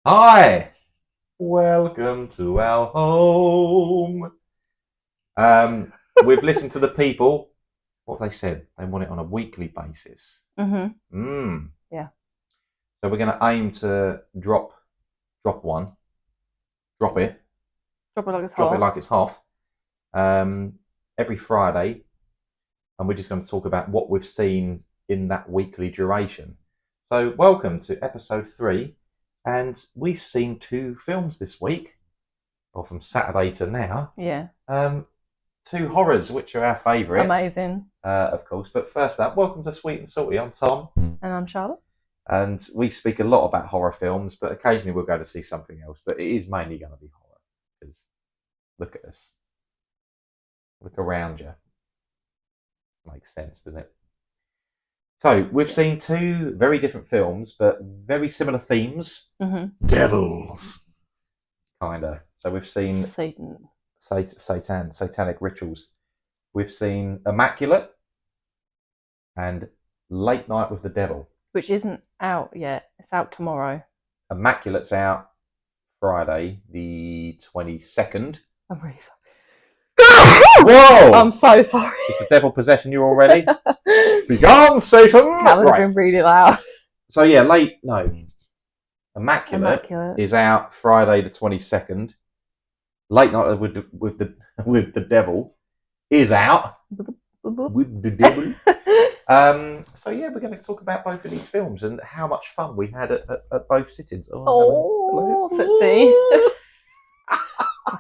Hi, welcome to our home. We've listened to the people. What have they said? They want it on a weekly basis. Yeah. So we're going to aim to drop one, drop it, Drop it like it's drop it hot. like it's hot, um, every Friday, and we're just going to talk about what we've seen in that weekly duration. So welcome to episode 3, and we've seen 2 films this week, or from Saturday to now. Yeah. 2 horrors, which are our favourite, Amazing. of course. But first up, welcome to Sweet and Salty. I'm Tom, And I'm Charlotte. and we speak a lot about horror films, but occasionally we'll go to see something else. But it is mainly going to be horror, because look at us, look around you. Makes sense, doesn't it? So we've seen 2 very different films, but very similar themes. Devils, kinda. So we've seen Satan. satanic rituals. We've seen Immaculate and Late Night with the Devil. Which isn't out yet. It's out tomorrow. Immaculate's out Friday, the 22nd. I'm really sorry. Whoa! I'm so sorry. Is the devil possessing you already? Begone, Satan! That would have been really loud. So yeah, Immaculate is out Friday the 22nd. Late Night with the Devil is out with the devil. So yeah, we're going to talk about both of these films and how much fun we had at both sittings. Footsie.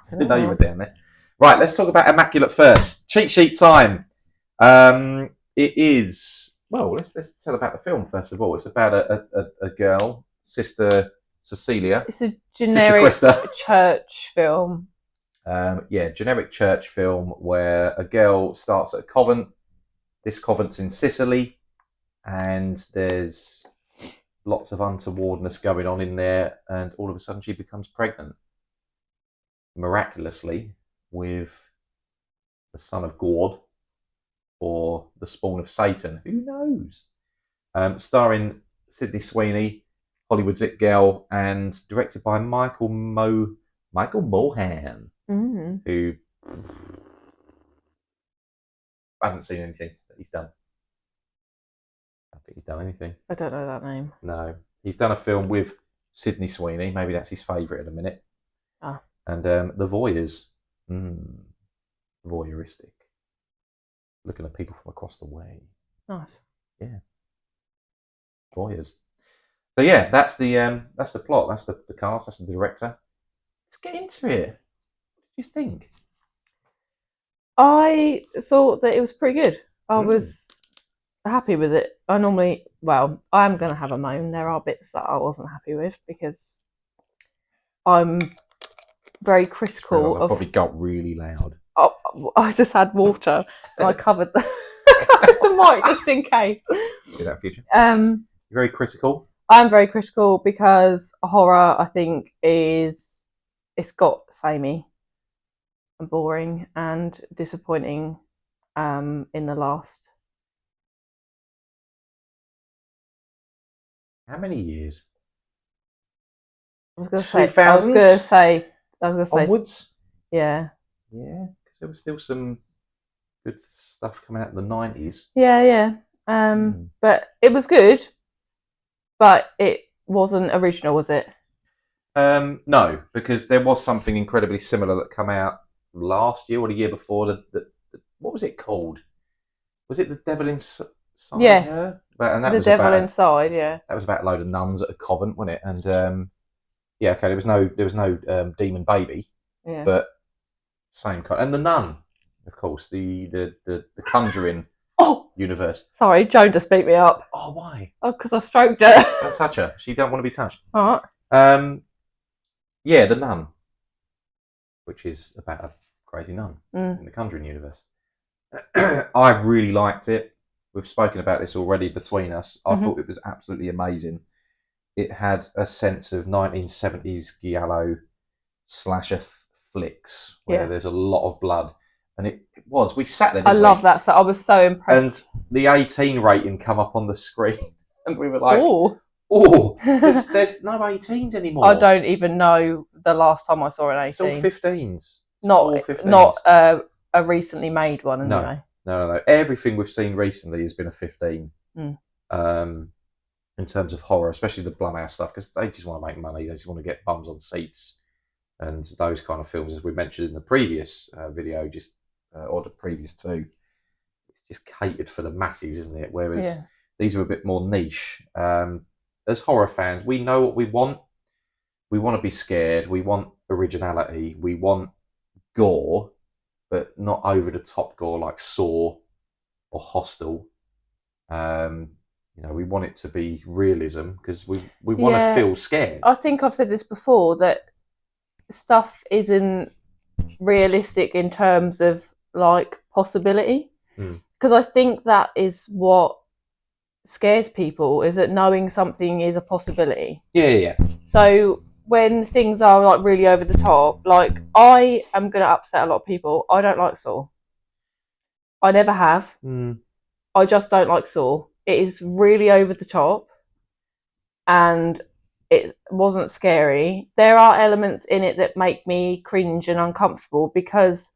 Didn't know you were down there. Right, let's talk about Immaculate first. Cheat sheet time. It is, well, let's tell about the film first of all. It's about a girl, Sister Cecilia. It's a generic church film. Generic church film where a girl starts at a convent. This convent's in Sicily, and there's lots of untowardness going on in there, and all of a sudden she becomes pregnant. Miraculously, with the son of God, or the spawn of Satan, who knows? Starring Sydney Sweeney, Hollywood's It Girl, and directed by Michael Mohan, who I haven't seen anything that he's done. I don't think he's done anything. I don't know that name. No. He's done a film with Sydney Sweeney. Maybe that's his favourite at the minute. Ah. And The Voyeurs. Voyeuristic. Looking at people from across the way. Nice. Yeah. Voyeurs. So yeah, that's the plot. That's the cast. That's the director. Let's get into it. What do you think? I thought that it was pretty good. I was happy with it. I'm going to have a moan. There are bits that I wasn't happy with because I'm very critical I probably got really loud. I just had water and I covered the mic just in case. Do that future. You're very critical. I'm very critical because horror, I think, it's got samey and boring and disappointing in the last. How many years? I was going to say onwards. Yeah. Yeah, because there was still some good stuff coming out in the 90s. Yeah. But it was good, but it wasn't original, was it? No, because there was something incredibly similar that came out last year or the year before. What was it called? Was it The Devil Inside? Yes. And that The was Devil Inside, yeah. That was about a load of nuns at a convent, wasn't it? And yeah, okay, there was no demon baby, yeah, but same kind. And the Nun, of course, the Conjuring universe. Sorry, Joan just beat me up. Oh, why? Oh, because I stroked her. Don't touch her. She don't want to be touched. All right. Yeah, the Nun, which is about a crazy nun in the Conjuring universe. I really liked it. We've spoken about this already between us. I thought it was absolutely amazing. It had a sense of 1970s giallo slasher flicks where there's a lot of blood, and it was. We sat there. I love that. So I was so impressed. And the 18 rating come up on the screen, and we were like, "Ooh, Oh, there's no 18s anymore. I don't even know the last time I saw an 18. It's all 15s. Not a recently made one anyway. No. Everything we've seen recently has been a 15. In terms of horror, especially the Blumhouse stuff, because they just want to make money. They just want to get bums on seats, and those kind of films, as we mentioned in the previous video, or the previous two, it's just catered for the masses, isn't it? Whereas these are a bit more niche. As horror fans, we know what we want. We want to be scared. We want originality. We want gore, but not over the top gore like Saw or Hostel. We want it to be realism because we want to feel scared. I think I've said this before, that stuff isn't realistic in terms of like possibility, because I think that is what scares people, is that knowing something is a possibility. Yeah. So when things are like really over the top, like I am going to upset a lot of people. I don't like Saw. I never have. I just don't like Saw. It is really over the top and it wasn't scary. There are elements in it that make me cringe and uncomfortable because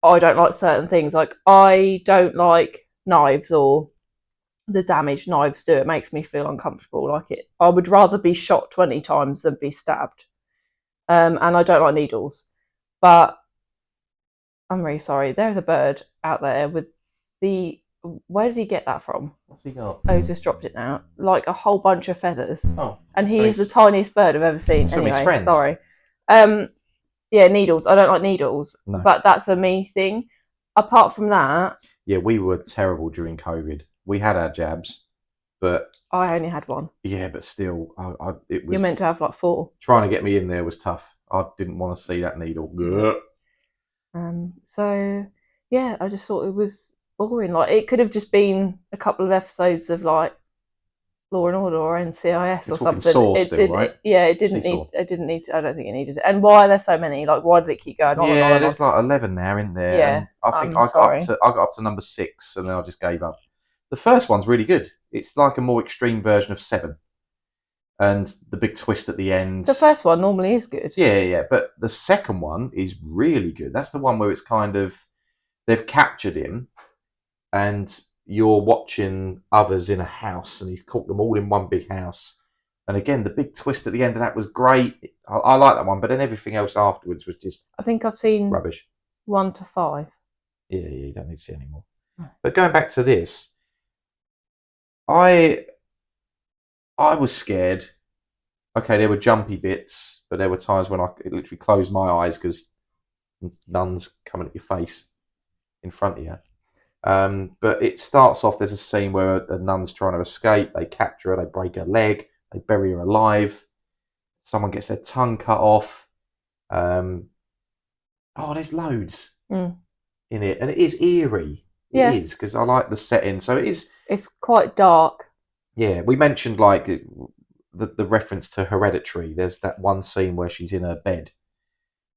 I don't like certain things. Like I don't like knives or the damage knives do. It makes me feel uncomfortable. I would rather be shot 20 times than be stabbed. And I don't like needles. But I'm really sorry. There's a bird out there with where did he get that from? What's he got? Oh, he's just dropped it now. Like a whole bunch of feathers. Oh. And he is the tiniest bird I've ever seen. Anyway, sorry. Yeah, needles. I don't like needles. No. But that's a me thing. Apart from that. Yeah, we were terrible during COVID. We had our jabs, but I only had one. Yeah, but still, it was. You're meant to have like 4. Trying to get me in there was tough. I didn't want to see that needle. So yeah, I just thought it was boring. Like it could have just been a couple of episodes of like Law and Order or NCIS or something. Right? It didn't need. It didn't need. I don't think it needed it. And why are there so many? Like, why did it keep going on? Yeah, there's like 11 now, isn't there? Yeah, and I think I got up to number 6, and then I just gave up. The first one's really good. It's like a more extreme version of 7. And the big twist at the end. The first one normally is good. Yeah. But the second one is really good. That's the one where it's kind of, they've captured him and you're watching others in a house and he's caught them all in one big house. And again, the big twist at the end of that was great. I like that one, but then everything else afterwards was just I think I've seen rubbish. 1 to 5. Yeah, you don't need to see any more. No. But going back to this, I was scared. Okay, there were jumpy bits, but there were times when I literally closed my eyes because nuns coming at your face in front of you. But it starts off, there's a scene where a nun's trying to escape. They capture her, they break her leg, they bury her alive. Someone gets their tongue cut off. There's loads in it. And it is eerie. It is, because I like the setting. So it is. It's quite dark. Yeah, we mentioned like the reference to Hereditary. There's that one scene where she's in her bed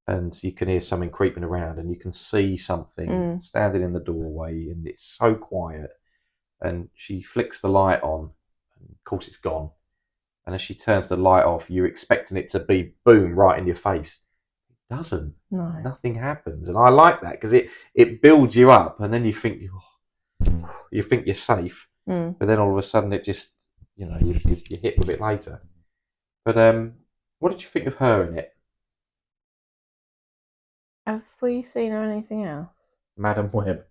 and you can hear something creeping around and you can see something standing in the doorway and it's so quiet. And she flicks the light on and of course it's gone. And as she turns the light off, you're expecting it to be boom right in your face. It doesn't. No. Nothing happens. And I like that because it builds you up and then you think you're safe. But then all of a sudden it just, you hit with it later. But what did you think of her in it? Have we seen her in anything else? Madam Web.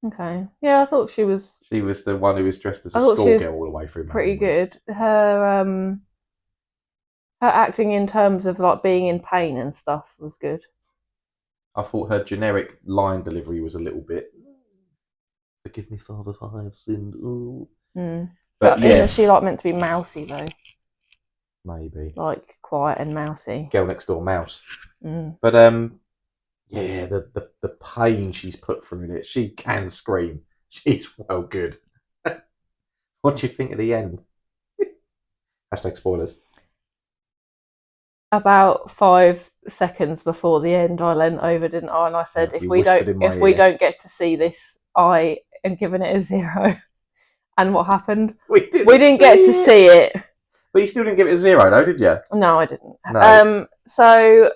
Okay. Yeah, I thought she was... She was the one who was dressed as a schoolgirl all the way through. Pretty good. Her acting in terms of like being in pain and stuff was good. I thought her generic line delivery was a little bit... Forgive me, Father, if I have sinned. Ooh. But isn't she like meant to be mousy though? Maybe. Like quiet and mousy. Girl next door mouse. But the pain she's put through in it. She can scream. She's well good. What do you think of the end? Hashtag spoilers. About 5 seconds before the end, I leant over, didn't I? And I said, if we don't get to see this, I am giving it a 0. And what happened? We didn't get to see it. But you still didn't give it a 0, though, did you? No, I didn't. No. So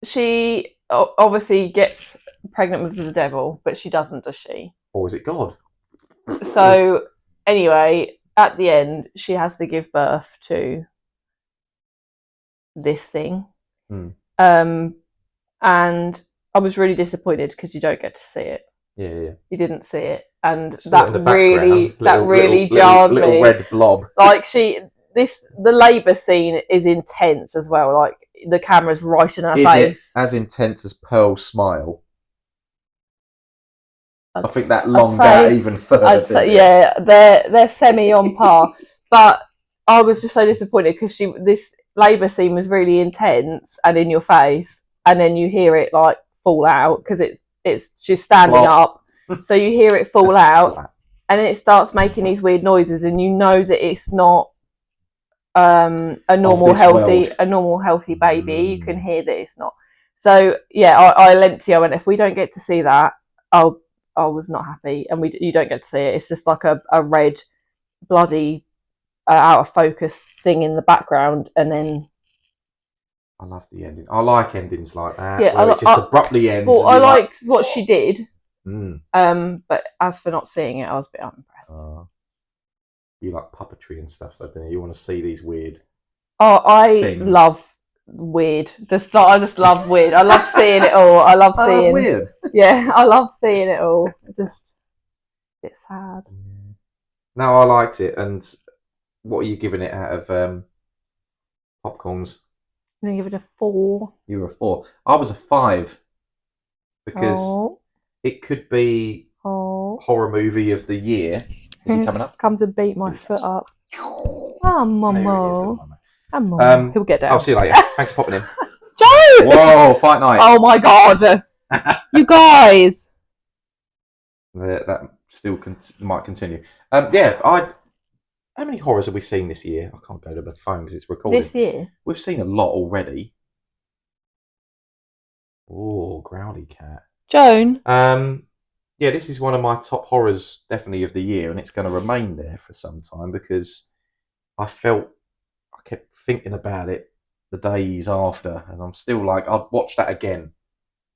she obviously gets pregnant with the devil, but she doesn't, does she? Or is it God? So anyway, at the end, she has to give birth to this thing. And I was really disappointed because you don't get to see it. Yeah. You didn't see it, and that really jarred me. Little red blob. Like the labour scene is intense as well. Like the camera's right in her face. Is it as intense as Pearl's smile? I think that longed out even further. I'd say, yeah, they're semi on par. But I was just so disappointed because this labour scene was really intense and in your face, and then you hear it like fall out because she's standing up, so you hear it fall out, and then it starts making these weird noises, and you know that it's not a normal healthy baby. You can hear that it's not. So yeah, I lent to you. I went, if we don't get to see that, I was not happy, and you don't get to see it. It's just like a red, bloody, out of focus thing in the background, and then. I love the ending. I like endings like that. Yeah, where it just abruptly ends. Well, I liked what she did. But as for not seeing it, I was a bit unimpressed. You like puppetry and stuff, don't you? You want to see these weird. Oh, I things. love weird. I just love weird. I love seeing it all. I love seeing weird. Yeah, I love seeing it all. Just a bit sad. No, I liked it. And what are you giving it out of popcorns? I'm gonna give it a 4. You were a 4. I was a 5 because it could be horror movie of the year. Is he coming up? Come to beat my foot up. Oh, Momo. He'll get down. I'll see you later. Thanks for popping in. Joe! Whoa, fight night. Oh my god. You guys. That still might continue. How many horrors have we seen this year? I can't go to the phone because it's recorded. This year? We've seen a lot already. Oh, Growly Cat. Joan? Yeah, this is one of my top horrors, definitely, of the year, and it's going to remain there for some time because I kept thinking about it the days after, and I'm still like, I'd watch that again,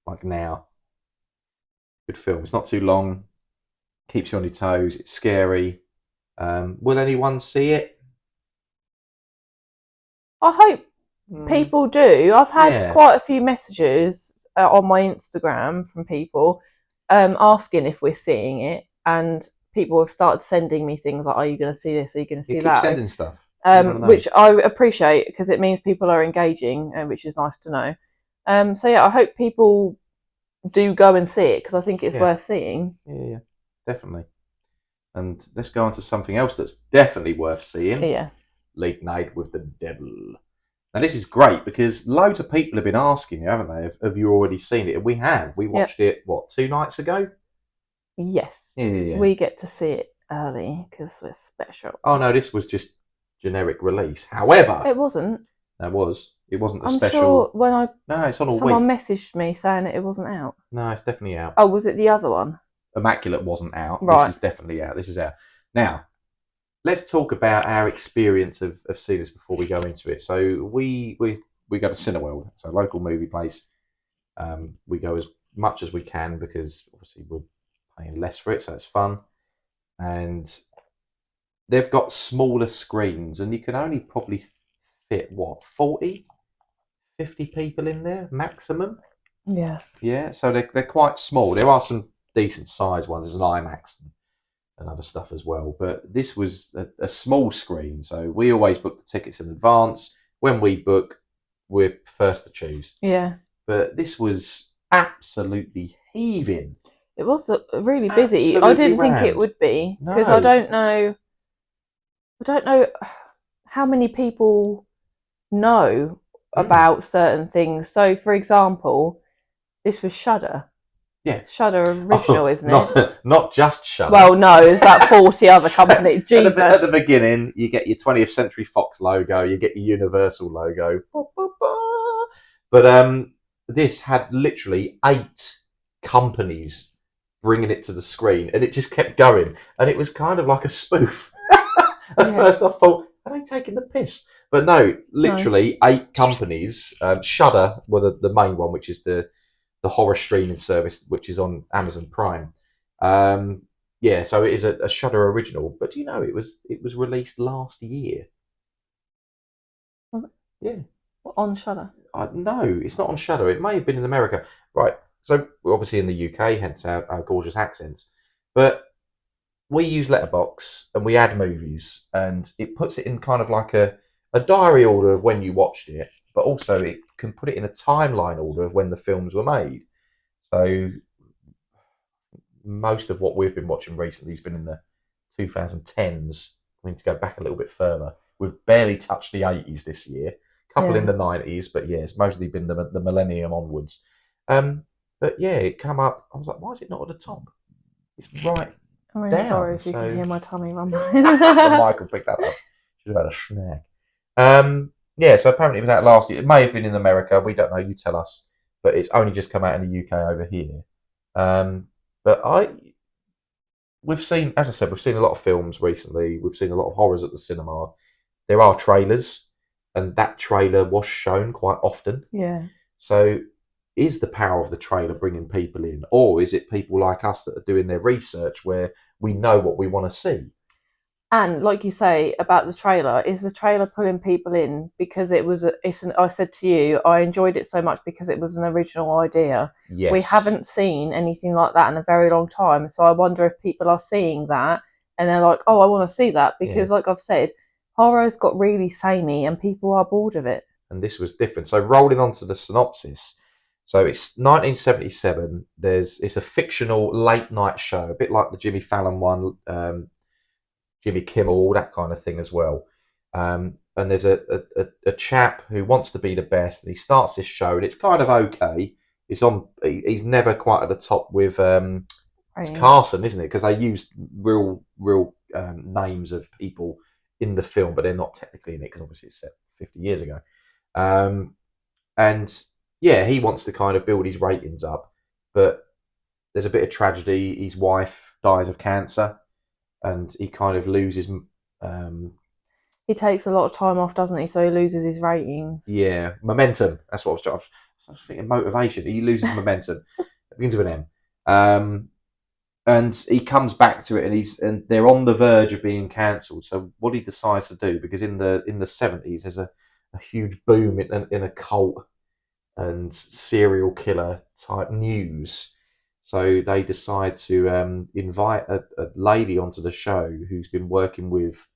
like now. Good film. It's not too long. Keeps you on your toes. It's scary. Will anyone see it? I hope people do. I've had quite a few messages on my Instagram from people asking if we're seeing it, and people have started sending me things like, are you going to see this? Are you going to see that? Keep sending stuff. Which I appreciate because it means people are engaging, which is nice to know. So yeah, I hope people do go and see it because I think it's worth seeing. Yeah, definitely. And let's go on to something else that's definitely worth seeing. Yeah. Late Night with the Devil. Now this is great because loads of people have been asking you, haven't they? Have you already seen it? And we have. We watched it, 2 nights ago? Yes. Yeah. We get to see it early because we're special. Oh no, this was just generic release. However, it wasn't. It wasn't a I'm special. Sure when no, it's on all someone week. messaged me saying that it wasn't out. No, it's definitely out. Oh, was it the other one? Immaculate wasn't out. Right. This is definitely out. This is out. Now, let's talk about our experience of seeing this before we go into it. So we go to Cineworld, so a local movie place. We go as much as we can because obviously we're paying less for it, so it's fun. And they've got smaller screens, and you can only probably fit 40, 50 people in there maximum. Yeah. Yeah, so they're quite small. There are some decent sized ones. There's an IMAX and other stuff as well. But this was a small screen, so we always book the tickets in advance. When we book, we're first to choose. Yeah. But this was absolutely heaving. It was really busy. Absolutely I didn't rammed. think it would be because No. I don't know how many people know about certain things. So, for example, this was Shudder. Yeah. Shudder original, isn't it? Not just Shudder. Well, no, there's about 40 other companies. Jesus. At the beginning, you get your 20th Century Fox logo, you get your Universal logo. But this had literally 8 companies bringing it to the screen, and it just kept going, and it was kind of like a spoof. At first, I thought, are they taking the piss? But no, literally 8 companies. Shudder were the main one, which is the horror streaming service, which is on Amazon Prime. Yeah, so it is a Shudder original. But do you know it was released last year? What? Yeah. On Shudder? No, it's not on Shudder. It may have been in America. Right. So we're obviously in the UK, hence our gorgeous accents. But we use Letterbox and we add movies, and it puts it in kind of like a diary order of when you watched it, but also it can put it in a timeline order of when the films were made. So most of what we've been watching recently has been in the 2010s. We need to go back a little bit further. We've barely touched the 80s this year. A couple in the 90s, but yeah, it's mostly been the millennium onwards. But yeah, it come up. I was like, why is it not at the top? It's right I'm really down. sorry if you can hear my tummy rumbling. The mic will pick that up. Should have had a snack. Yeah, so apparently it was out last year. It may have been in America. We don't know. You tell us. But it's only just come out in the UK over here. But we've seen, as I said, we've seen a lot of films recently. We've seen a lot of horrors at the cinema. There are trailers, and that trailer was shown quite often. Yeah. So is the power of the trailer bringing people in, or is it people like us that are doing their research where we know what we want to see? And like you say about the trailer, is the trailer pulling people in because I said to you, I enjoyed it so much because it was an original idea. Yes. We haven't seen anything like that in a very long time. So I wonder if people are seeing that and they're like, oh, I want to see that. Because like I've said, horror's got really samey and people are bored of it. And this was different. So rolling on to the synopsis. So it's 1977. It's a fictional late night show, a bit like the Jimmy Fallon one, Jimmy Kimmel, all that kind of thing as well. And there's a chap who wants to be the best, and he starts this show, and it's kind of okay. He's never quite at the top with Carson, isn't it? Because they used real names of people in the film, but they're not technically in it because obviously it's set 50 years ago. And yeah, he wants to kind of build his ratings up, but there's a bit of tragedy. His wife dies of cancer, and he kind of loses. He takes a lot of time off, doesn't he? So he loses his ratings. Yeah, momentum. That's what I was thinking. Motivation. He loses momentum. It begins with an M. And he comes back to it, and they're on the verge of being cancelled. So what he decides to do, because in the 70s there's a huge boom in occult and serial killer type news. So they decide to invite a lady onto the show who's been working with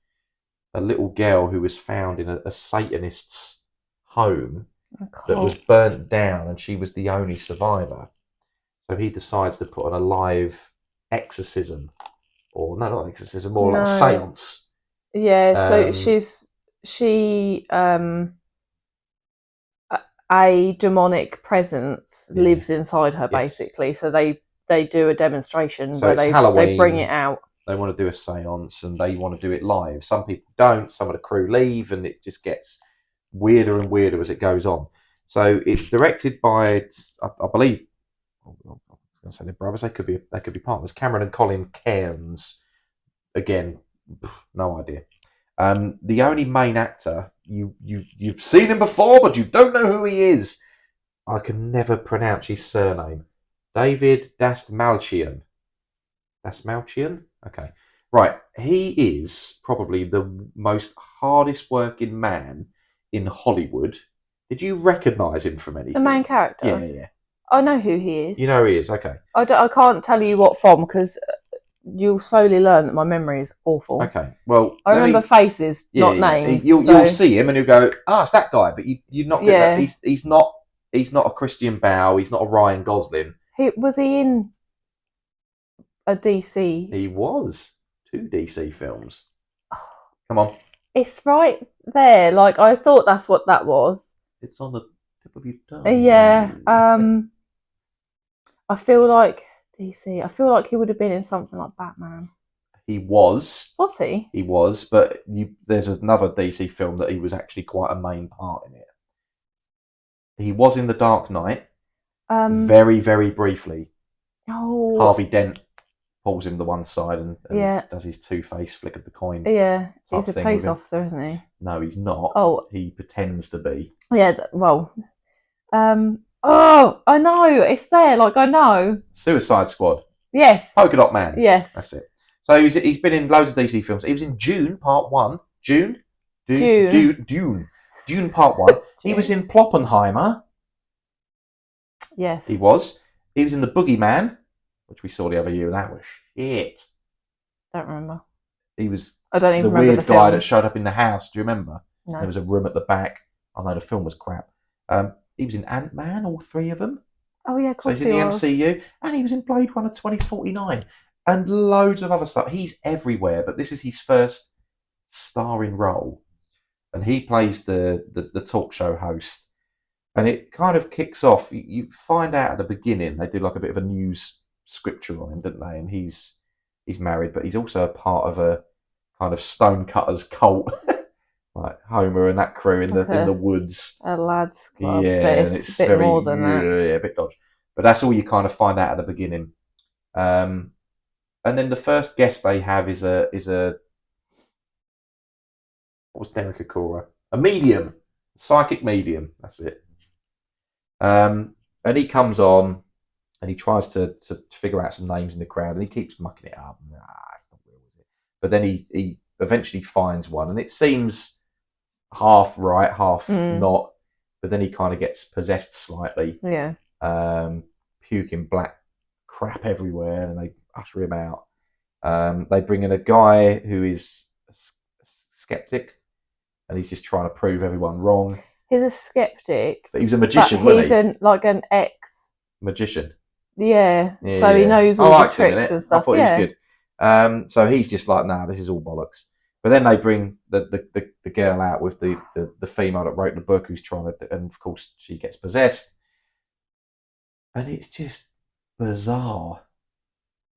a little girl who was found in a Satanist's home that was burnt down, and she was the only survivor. So he decides to put on a live exorcism, or no, not exorcism, more like a seance. Yeah, so a demonic presence lives inside her, basically. So they do a demonstration where they bring it out. They want to do a seance and they want to do it live. Some people don't. Some of the crew leave, and it just gets weirder and weirder as it goes on. So it's directed by, I believe, I was going to say they're brothers. They could be partners. Cameron and Colin Cairns. Again, no idea. The only main actor, you've seen him before, but you don't know who he is. I can never pronounce his surname. David Dastmalchian. Dastmalchian? Okay. Right. He is probably the most hardest working man in Hollywood. Did you recognise him from anything? The main character? Yeah. I know who he is. You know who he is, okay. I can't tell you what from, because you'll slowly learn that my memory is awful. Okay, well, I remember faces, not names. You'll see him and you'll go, it's that guy, but you're not going to. He's not a Christian Bale. He's not a Ryan Gosling. Was he in a DC? He was 2 DC films. Come on, it's right there. Like, I thought that's what that was. It's on the tip of your tongue. Yeah. I feel like DC. I feel like he would have been in something like Batman. He was. Was he? He was, but there's another DC film that he was actually quite a main part in it. He was in The Dark Knight. Very, very briefly. Oh, Harvey Dent pulls him to one side and Yeah. does his two-face flick of the coin. Yeah, type he's a thing police with him. officer, isn't he? No, he's not. Oh, He pretends to be. yeah. Well, oh, I know. It's there. Like I know. Suicide Squad. Yes. Polka Dot Man. Yes. That's it. So he's been in loads of DC films. He was in Dune Part 1. Dune Part 1. He was in Ploppenheimer. Yes. He was. He was in The Boogeyman, which we saw the other year, and that was shit. Don't remember. He was I don't even the remember weird the guy film. that showed up in the house. Do you remember? No. There was a room at the back. I know the film was crap. He was in Ant-Man, all three of them. Oh yeah, of course so he's in the MCU, and he was in Blade Runner 2049, and loads of other stuff. He's everywhere, but this is his first starring role, and he plays the talk show host. And it kind of kicks off. You find out at the beginning they do like a bit of a news scripture on him, didn't they? And he's married, but he's also a part of a kind of stonecutters cult, like Homer and that crew in the woods. A lads club, yeah, but and it's a bit more than that. Yeah, a bit dodgy. But that's all you kind of find out at the beginning. And then the first guest they have is a what was Derek Acora? A medium, psychic medium. That's it. And he comes on and he tries to figure out some names in the crowd, and he keeps mucking it up. It's not real, is it? But then he eventually finds one, and it seems half right, half not. But then he kind of gets possessed slightly. Yeah. Puking black crap everywhere, and they usher him out. They bring in a guy who is a skeptic, and he's just trying to prove everyone wrong. He's a skeptic. But he was a magician, wasn't he? He's like an ex-magician. Yeah. So he knows all the tricks and stuff. I thought he was good. So he's just like, nah, this is all bollocks. But then they bring the girl out with the female that wrote the book, who's trying to, and of course she gets possessed. And it's just bizarre.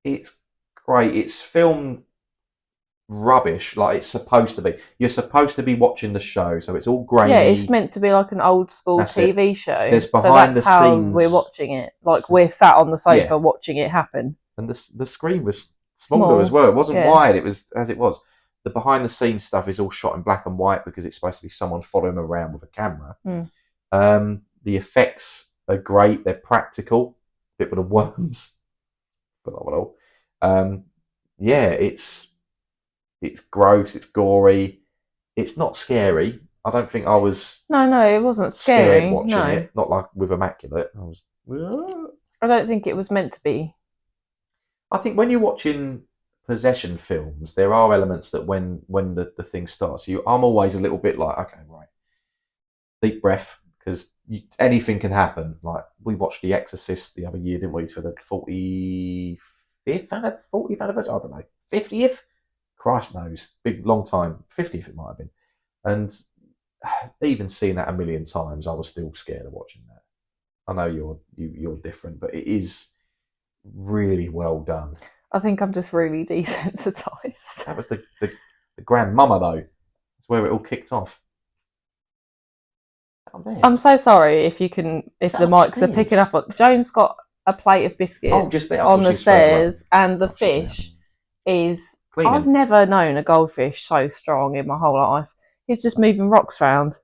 It's great. It's filmed rubbish like it's supposed to be. You're supposed to be watching the show, so it's all grainy. Yeah, it's meant to be like an old school TV show. There's behind the how scenes. we're watching it. Like we're sat on the sofa watching it happen. And the screen was smaller as well. It wasn't wide. It was as it was. The behind the scenes stuff is all shot in black and white because it's supposed to be someone following them around with a camera. The effects are great. They're practical. A bit with the worms. Phenomenal. It's gross. It's gory. It's not scary. I don't think I was. No, it wasn't scary. Scared watching it. Not like with Immaculate. I was. I don't think it was meant to be. I think when you're watching possession films, there are elements that when the thing starts, I'm always a little bit like, okay, right, deep breath, because anything can happen. Like we watched The Exorcist the other year, didn't we, for the 40th anniversary? I don't know, 50th. Christ knows, big long time. 50th it might have been, and even seeing that a million times, I was still scared of watching that. I know you're different, but it is really well done. I think I'm just really desensitized. That was the grandmama though. That's where it all kicked off. I'm so sorry if the mics are picking up. Joan's got a plate of biscuits on the stairs, and the fish is. Cleaning. I've never known a goldfish so strong in my whole life. He's just moving rocks around.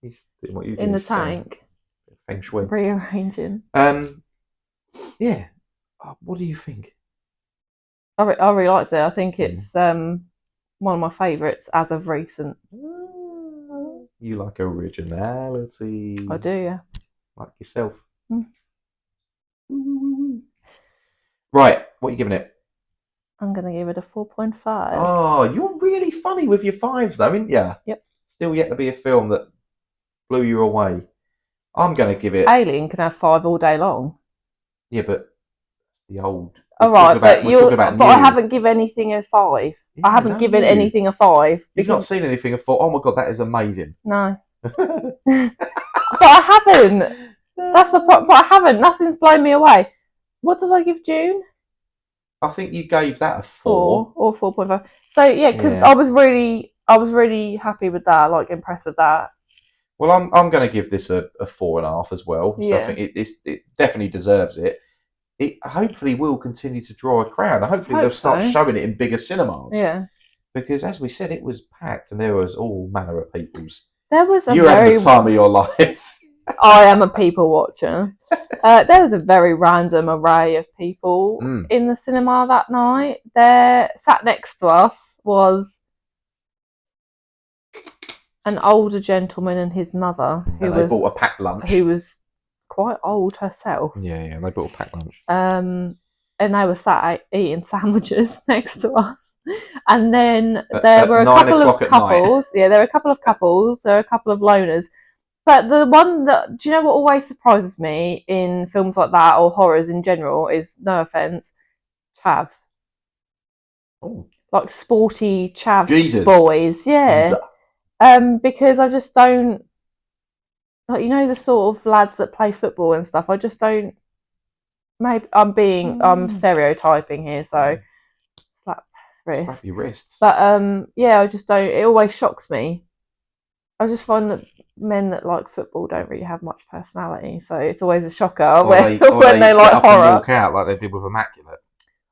He's doing what you do in the tank. Feng shui. Rearranging. Yeah. What do you think? I really liked it. I think it's one of my favourites as of recent. You like originality. I do, yeah. Like yourself. Right, what are you giving it? I'm going to give it a 4.5. Oh, you're really funny with your fives though, aren't you? Yep. Still yet to be a film that blew you away. I'm going to give it... Alien can have 5 all day long. Yeah, but the old... All right, but I haven't given anything a 5. Yeah, I haven't given anything a 5. You've not seen anything a 4. Oh my God, that is amazing. No. But I haven't. That's the problem. But I haven't. Nothing's blown me away. What did I give June? I think you gave that a 4 or 4.5. So yeah, because I was really happy with that. Like impressed with that. Well, I'm going to give this a 4.5 as well. So I think it definitely deserves it. it hopefully will continue to draw a crowd. Hopefully they'll start showing it in bigger cinemas. Yeah. Because as we said, it was packed and there was all manner of peoples. There was you were having the time of your life. I am a people watcher. There was a very random array of people in the cinema that night. There, sat next to us, was an older gentleman and his mother who bought a packed lunch. Who was quite old herself. Yeah, they bought a packed lunch. And they were sat eating sandwiches next to us. And then there were a couple of couples. Yeah, there were a couple of couples. There were a couple of loners. But the one that, do you know what always surprises me in films like that or horrors in general is, no offence, chavs. Oh. Like sporty chav boys. Yeah. Because I just don't, like, you know, the sort of lads that play football and stuff, I just don't, maybe I'm stereotyping here, so slap your wrists. But yeah, I just don't, it always shocks me. I just find that men that like football don't really have much personality, so it's always a shocker when they like horror. And walk out like they did with Immaculate.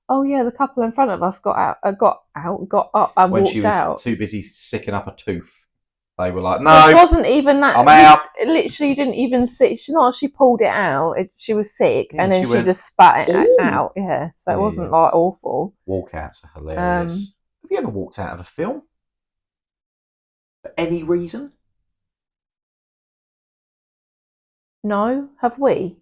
Oh yeah, the couple in front of us got up and walked out. When she was too busy sicking up a tooth, they were like, "No, it wasn't even that. I'm out." It literally didn't even sit. She pulled it out. She was sick, and then she just spat it out. Yeah, so it wasn't like awful. Walkouts are hilarious. Have you ever walked out of a film for any reason? No, have we?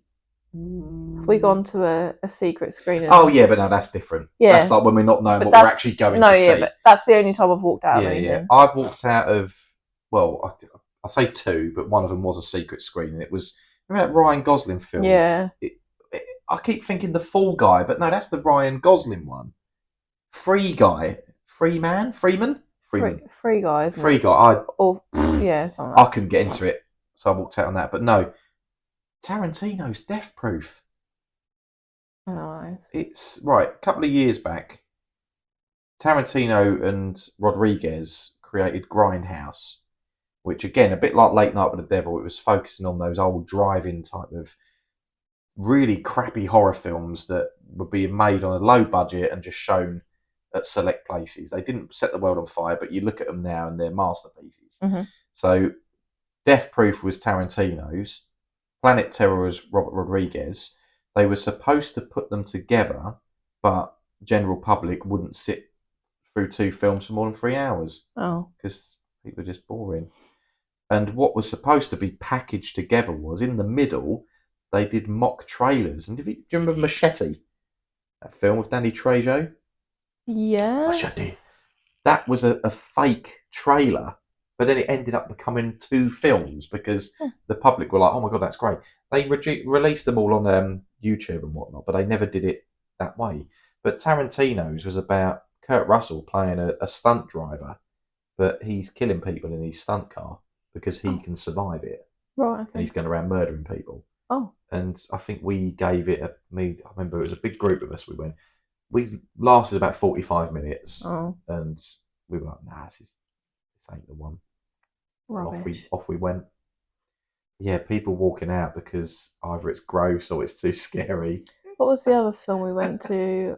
Have we gone to a secret screening? Oh yeah, but no, that's different. Yeah, that's like when we're not knowing what we're actually going to see. But that's the only time I've walked out. Yeah. I've walked out of, well, I say two, but one of them was a secret screening. It was, remember that Ryan Gosling film? Yeah. I keep thinking The Fall Guy, but no, that's the Ryan Gosling one. Free Guy, Freeman. Free Guy. Free Guy. Yeah, I couldn't get into it, so I walked out on that. But no. Tarantino's Death Proof. Nice. It's right. A couple of years back, Tarantino and Rodriguez created Grindhouse, which again, a bit like Late Night with the Devil, it was focusing on those old drive-in type of really crappy horror films that were being made on a low budget and just shown at select places. They didn't set the world on fire, but you look at them now and they're masterpieces. Mm-hmm. So, Death Proof was Tarantino's. Planet Terror was Robert Rodriguez. They were supposed to put them together, but general public wouldn't sit through two films for more than 3 hours. Oh. Because people are just boring. And what was supposed to be packaged together was, in the middle, they did mock trailers. And do you remember Machete? That film with Danny Trejo? Yeah. Machete. That was a fake trailer. But then it ended up becoming two films because the public were like, "Oh my god, that's great!" They released them all on YouTube and whatnot, but they never did it that way. But Tarantino's was about Kurt Russell playing a stunt driver, but he's killing people in his stunt car because he can survive it. Right. Okay. And he's going around murdering people. Oh. And I think we gave it I remember it was a big group of us. We lasted about 45 minutes, and we were like, "Nah, this ain't the one." Off we went. Yeah, people walking out because either it's gross or it's too scary. What was the other film we went to?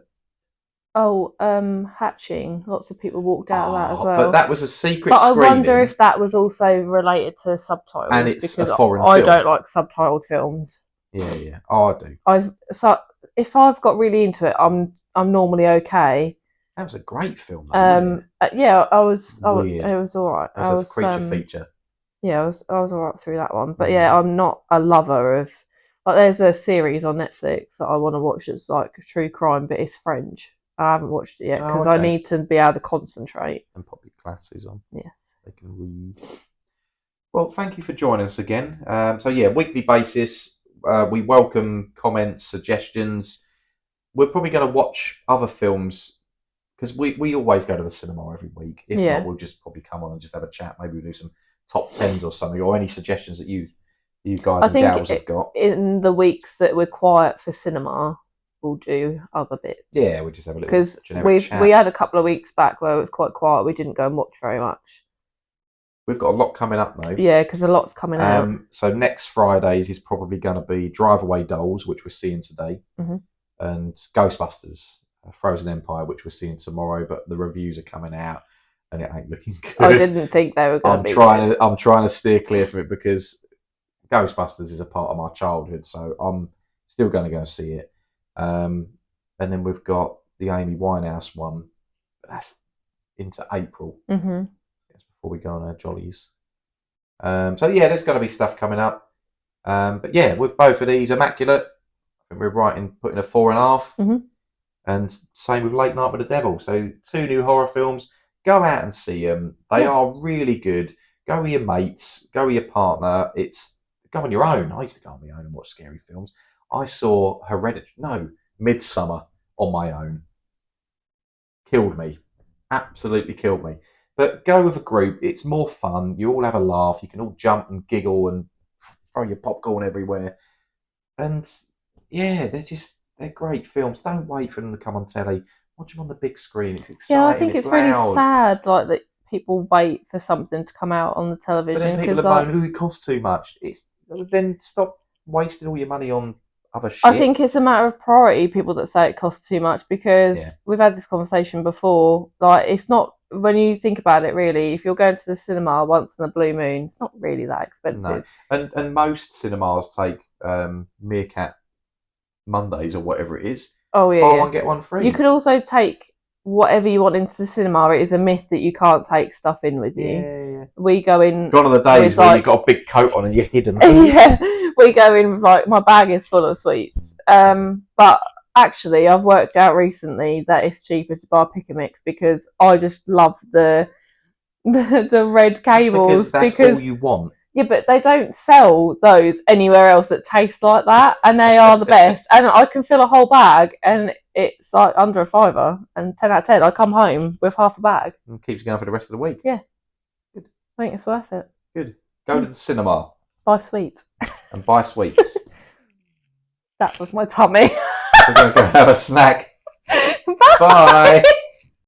Hatching. Lots of people walked out of that as well. But that was a secret screening. But I wonder if that was also related to subtitles. And it's a foreign film. I don't like subtitled films. Yeah. Oh, I do. So if I've got really into it, I'm normally okay. That was a great film, though, yeah, it was all right. It was a creature feature. Yeah, I was all right through that one. But yeah, I'm not a lover of, like, there's a series on Netflix that I want to watch that's like a true crime, but it's French. I haven't watched it yet because I need to be able to concentrate. And pop your glasses on. Yes. They can read. Well, thank you for joining us again. So yeah, weekly basis, we welcome comments, suggestions. We're probably going to watch other films because we always go to the cinema every week. If not, we'll just probably come on and just have a chat. Maybe we'll do some top 10s or something, or any suggestions that you guys and gals have got. In the weeks that we're quiet for cinema, we'll do other bits. Yeah, we'll just have a little generic chat. We had a couple of weeks back where it was quite quiet. We didn't go and watch very much. We've got a lot coming up though. Yeah, because a lot's coming out. So next Fridays is probably going to be Drive Away Dolls, which we're seeing today. Mm-hmm. and Ghostbusters, Frozen Empire, which we're seeing tomorrow, but the reviews are coming out and it ain't looking good. I didn't think they were going to be good. I'm trying to steer clear from it because Ghostbusters is a part of my childhood, so I'm still going to go see it. And then we've got the Amy Winehouse one. That's into April. Mm-hmm. That's before we go on our jollies. So yeah, there's got to be stuff coming up. But yeah, with both of these, Immaculate, I think we're putting a 4.5. Mm-hmm. And same with Late Night with the Devil. So 2 new horror films. Go out and see them. They are really good. Go with your mates. Go with your partner. Go on your own. I used to go on my own and watch scary films. I saw Midsummer on my own. Killed me. Absolutely killed me. But go with a group. It's more fun. You all have a laugh. You can all jump and giggle and throw your popcorn everywhere. And yeah, they're great films. Don't wait for them to come on telly. Watch them on the big screen. It's exciting. Yeah, I think it's loud. really sad, like that people wait for something to come out on the television. But then people are moaning, it costs too much. Then stop wasting all your money on other shit. I think it's a matter of priority. People that say it costs too much, because we've had this conversation before. Like, it's not, when you think about it, really. If you're going to the cinema once in a blue moon, it's not really that expensive. No. And most cinemas take Meerkat Mondays or whatever it is. Oh yeah, buy one get one free. You could also take whatever you want into the cinema. It is a myth that you can't take stuff in with you. Yeah. We go in. Gone are the days where you've got a big coat on and you're hidden. Yeah, we go in with, like, my bag is full of sweets. But actually, I've worked out recently that it's cheaper to buy Pick a Mix, because I just love the red cables. That's all you want. Yeah, but they don't sell those anywhere else that taste like that, and they are the best. And I can fill a whole bag, and it's like under £5, and 10 out of 10. I come home with half a bag. And keeps going for the rest of the week. Yeah. Good. I think it's worth it. Good. Go to the cinema. Buy sweets. And buy sweets. That was my tummy. We're going to go have a snack. Bye. Bye.